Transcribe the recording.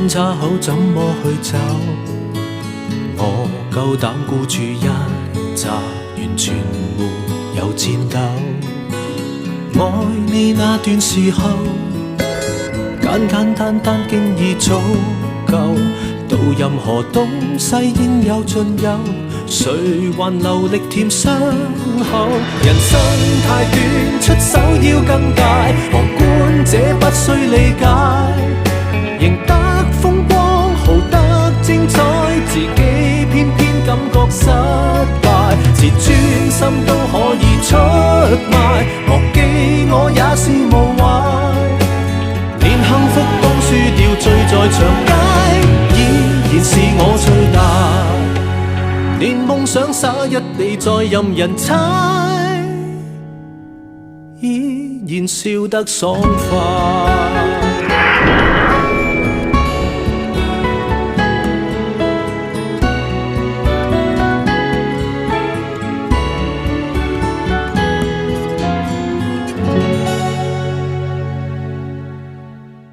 分岔口怎麼去走？我夠膽孤注一擲，完全沒有戰鬥。愛你那段時候，簡簡單單經已足夠，到任何東西應有盡有，誰還留力舔傷口？人生太短，出手要更大，旁觀者不需理解，贏得風光，豪得精彩，自己偏偏感覺失敗，自尊心都可以出賣，忘記我也是無壞，連幸福都輸掉，醉在長街，依然是我最大，連夢想灑一地再任人踩，依然笑得爽快。